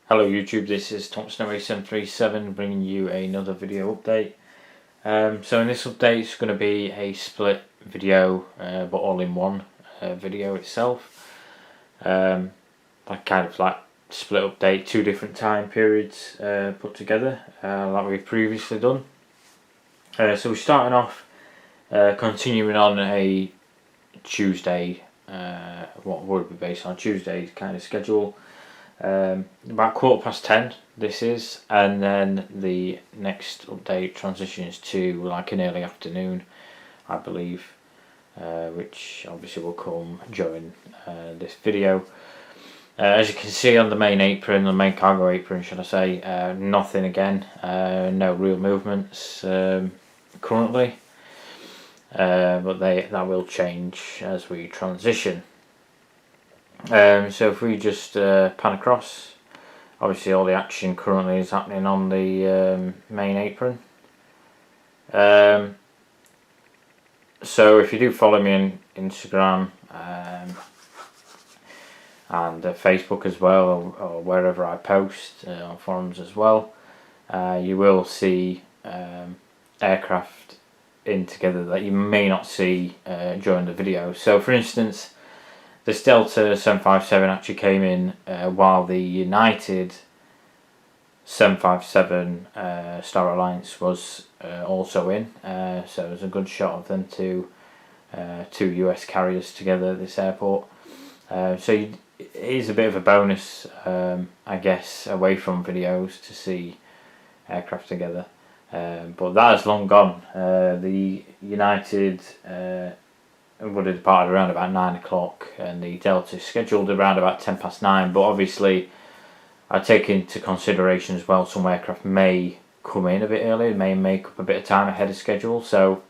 Hello YouTube, this is ThompsonOA737 bringing you another video update. So in this update it's going to be a split video, but all in one video itself. Like kind of like split update, two different time periods put together, like we've previously done. So we're starting off, continuing on a Tuesday, what would be based on Tuesday's kind of schedule. About 10:15 this is, and then the next update transitions to like an early afternoon, I believe, which obviously will come during this video. As you can see on the main apron, the main cargo apron should I say, nothing again, no real movements currently, but that will change as we transition. So if we just pan across, obviously all the action currently is happening on the main apron. So if you do follow me on Instagram and Facebook as well, or wherever I post on forums as well, you will see aircraft in together that you may not see during the video. So for instance, this Delta 757 actually came in while the United 757 Star Alliance was also in, so it was a good shot of them two US carriers together at this airport. So it is a bit of a bonus, I guess, away from videos to see aircraft together, but that is long gone. The United would have departed around about 9 o'clock, and the Delta is scheduled around about 9:10. But obviously, I take into consideration as well some aircraft may come in a bit early, may make up a bit of time ahead of schedule. So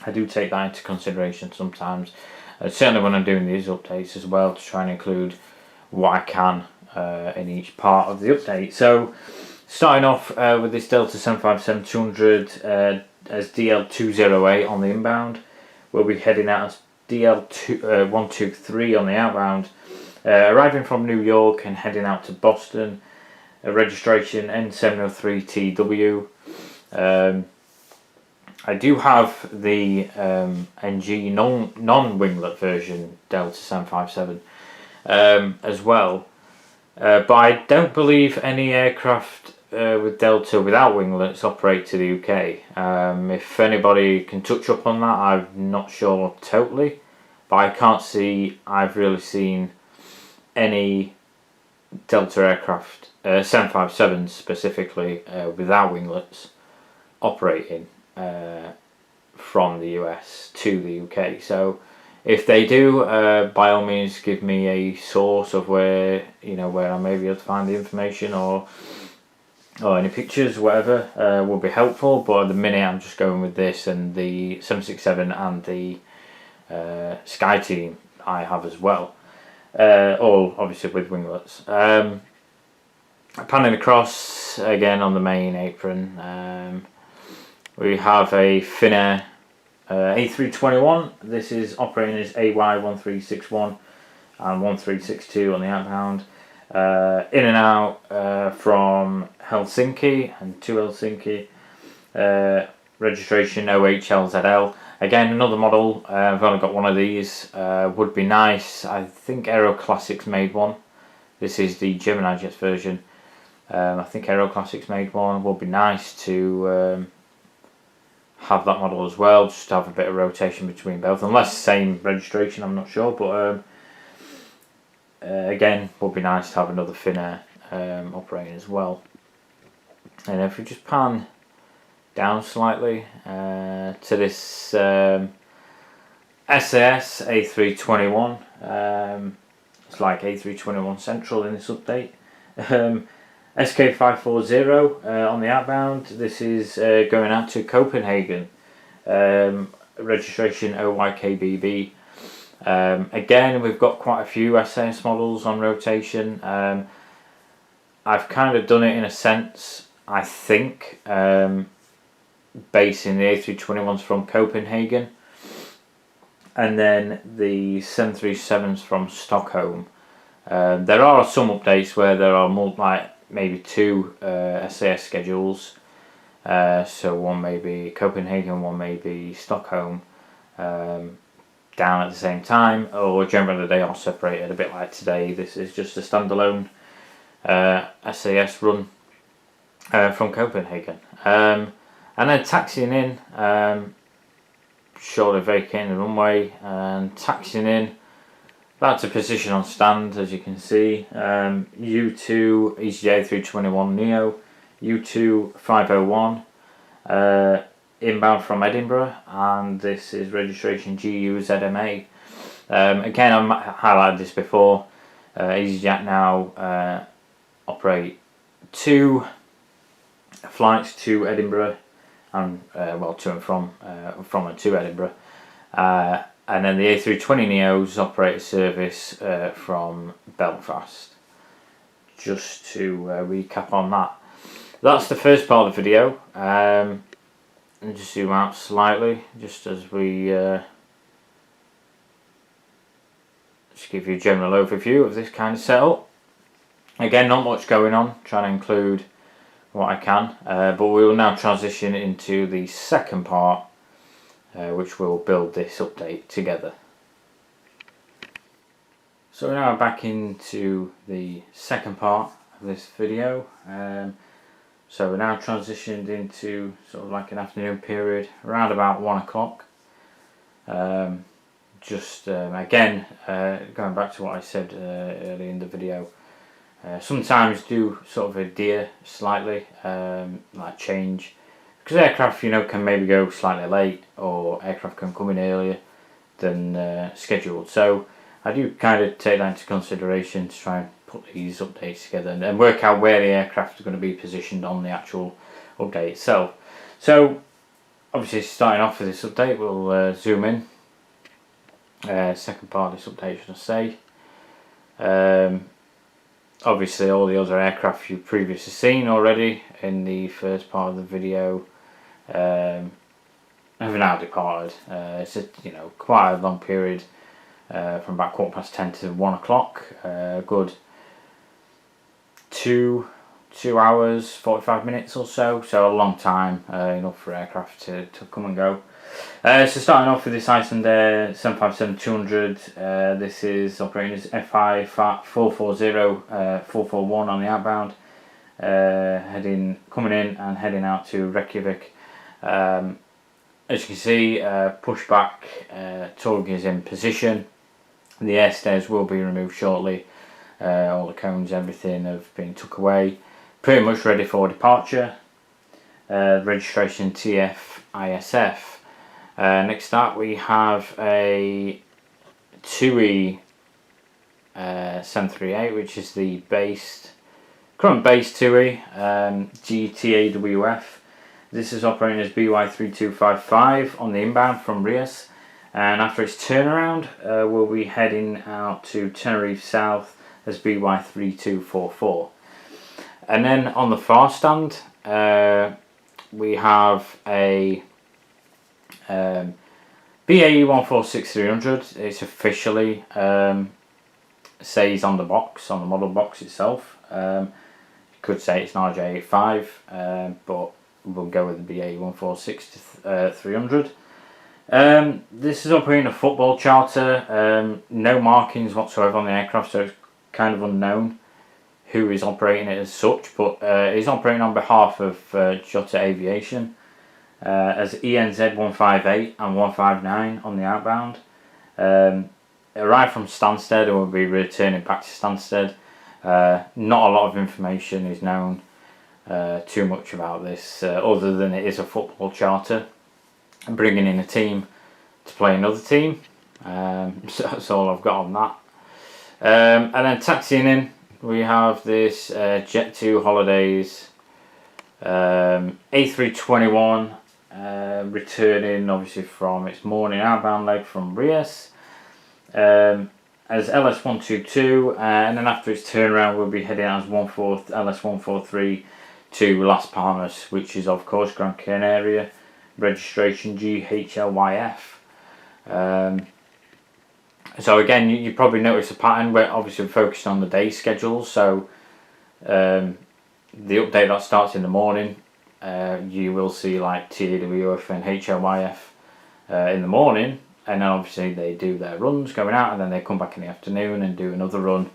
I do take that into consideration sometimes. Certainly when I'm doing these updates as well, to try and include what I can in each part of the update. So starting off with this Delta 757-200 as DL208 on the inbound. We'll be heading out as DL123 on the outbound, arriving from New York and heading out to Boston. Registration N703TW. I do have the NG non-winglet version Delta 757 as well, but I don't believe any aircraft with Delta without winglets operate to the UK. If anybody can touch up on that, I'm not sure totally, but I can't see, I've really seen any Delta aircraft, 757s specifically, without winglets operating from the US to the UK. So if they do, by all means give me a source of where I may be able to find the information, or any pictures, whatever, will be helpful. But at the minute I'm just going with this and the 767 and the SkyTeam I have as well, all obviously with winglets. Panning across again on the main apron, we have a Finnair A321. This is operating as AY1361 and 1362 on the outbound. In and out from Helsinki and to Helsinki. Registration OHLZL. Again, another model. I've only got one of these. Would be nice. I think Aero Classics made one. This is the Gemini Jets version. I think Aero Classics made one. Would be nice to have that model as well, just to have a bit of rotation between both. Unless same registration, I'm not sure. But again, would be nice to have another Finnair operating as well. And if we just pan down slightly to this SAS A321, it's like A321 Central in this update. SK540 on the outbound. This is going out to Copenhagen. Registration OYKBB. Again, we've got quite a few SAS models on rotation. I've kind of done it in a sense, I think, basing the A321s from Copenhagen, and then the 737s from Stockholm. There are some updates where there are maybe 2 SAS schedules. So one may be Copenhagen, one may be Stockholm, down at the same time, or generally they are separated, a bit like today. This is just a standalone SAS run from Copenhagen. And then taxiing in, shortly vacating the runway and taxiing in, about to position on stand, as you can see. U2 EasyJet A321neo, U2 501, inbound from Edinburgh, and this is registration GUZMA. Again, I've highlighted this before. EasyJet now operate 2 flights to Edinburgh, and to and from and to Edinburgh, and then the A320neos operate a service from Belfast. Just to recap on that. That's the first part of the video. And just zoom out slightly, just as we just give you a general overview of this kind of setup. Again, not much going on, trying to include what I can, but we will now transition into the second part, which will build this update together. So we're now back into the second part of this video. So we're now transitioned into sort of like an afternoon period, around about 1 o'clock. Again, going back to what I said earlier in the video, sometimes do sort of adhere slightly, like change, because aircraft, can maybe go slightly late, or aircraft can come in earlier than scheduled. So I do kind of take that into consideration to try and put these updates together and work out where the aircraft are going to be positioned on the actual update itself. So obviously, starting off with this update, we'll zoom in. Second part of this update, should I say. Obviously, all the other aircraft you've previously seen already in the first part of the video have now departed. It's quite a long period, from about 10:15 to 1 o'clock. Good 2 hours 45 minutes or so. So a long time, enough for aircraft to come and go. So starting off with this Icelandair 757-200, this is operating as FI 440 441 on the outbound, coming in and heading out to Reykjavik. As you can see, pushback tug is in position. The air stairs will be removed shortly. All the cones, everything have been took away. Pretty much ready for departure. Registration TF-ISF. Next up we have a TUI 738, which is the current base TUI, GTAWF. This is operating as BY3255 on the inbound from Rias, and after its turnaround we'll be heading out to Tenerife South as BY3244. And then on the far stand we have a BAE 146-300. It's officially says on the box, on the model box itself. You could say it's an RJ85, but we'll go with the BAE 146-300. This is operating a football charter. No markings whatsoever on the aircraft, so it's kind of unknown who is operating it as such, but it's operating on behalf of Jota Aviation. As ENZ 158 and 159 on the outbound. Arrived from Stansted and will be returning back to Stansted. Not a lot of information is known too much about this, other than it is a football charter and bringing in a team to play another team. So that's all I've got on that. And then taxiing in, we have this Jet2 Holidays A321. Returning obviously from its morning outbound leg from Rias as LS122, and then after its turnaround we'll be heading out as LS143 to Las Palmas, which is of course Gran Canaria, registration GHLYF. So again, you probably notice a pattern where obviously we're focused on the day schedule, so the update that starts in the morning, you will see like TAWF and HLYF in the morning, and then obviously they do their runs going out, and then they come back in the afternoon and do another run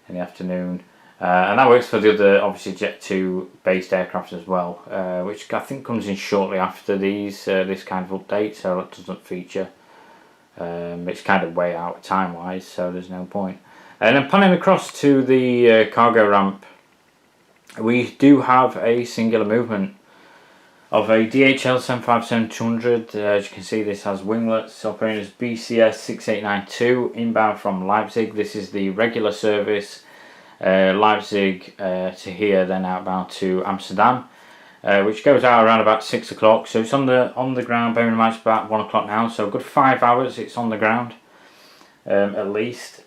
in the afternoon. And that works for the other, obviously, Jet 2 based aircraft as well, which I think comes in shortly after these this kind of update, so it doesn't feature. It's kind of way out time wise, so there's no point. And then panning across to the cargo ramp, we do have a singular movement of a DHL 757-200. As you can see, this has winglets, operating as BCS 6892, inbound from Leipzig. This is the regular service, Leipzig to here, then outbound to Amsterdam, which goes out around about 6 o'clock. So it's on the ground, bearing in mind it's about 1 o'clock now, so a good 5 hours it's on the ground, at least.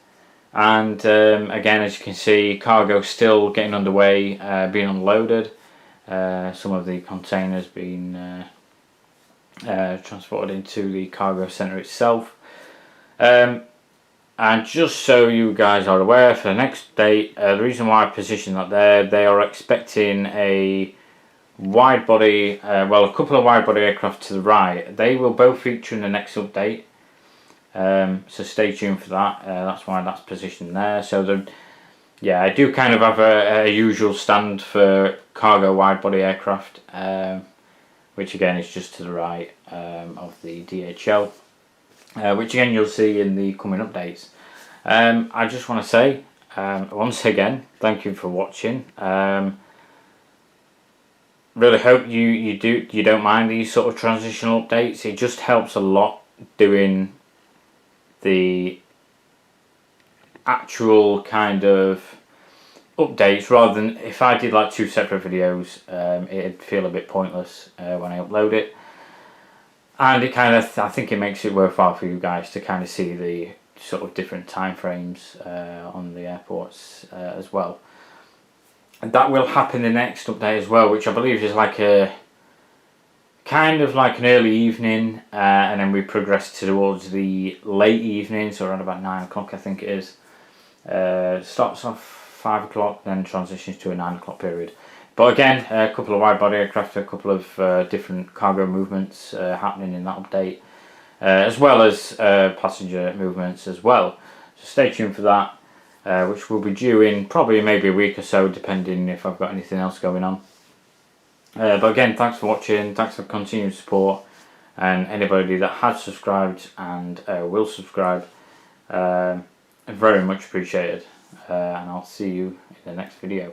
And again, as you can see, cargo still getting underway, being unloaded. Some of the containers being transported into the cargo centre itself. And just so you guys are aware, for the next date, the reason why I positioned that there, they are expecting a wide body, well, a couple of wide body aircraft to the right. They will both feature in the next update. So stay tuned for that. That's why that's positioned there. So yeah, I do kind of have a usual stand for cargo wide body aircraft, which again is just to the right of the DHL, which again you'll see in the coming updates. I just want to say once again, thank you for watching. Really hope you don't mind these sort of transitional updates. It just helps a lot doing the actual kind of updates, rather than if I did like 2 separate videos, it'd feel a bit pointless when I upload it. And it kind of, I think it makes it worthwhile for you guys to kind of see the sort of different time frames on the airports as well. And that will happen the next update as well, which I believe is like a kind of like an early evening, and then we progress towards the late evening, so around about 9 o'clock I think it is. Starts off 5 o'clock, then transitions to a 9 o'clock period. But again, a couple of wide body aircraft, a couple of different cargo movements happening in that update, as well as passenger movements as well. So stay tuned for that, which will be due in probably maybe a week or so, depending if I've got anything else going on. But again, thanks for watching, thanks for continued support, and anybody that has subscribed and will subscribe, very much appreciated, and I'll see you in the next video.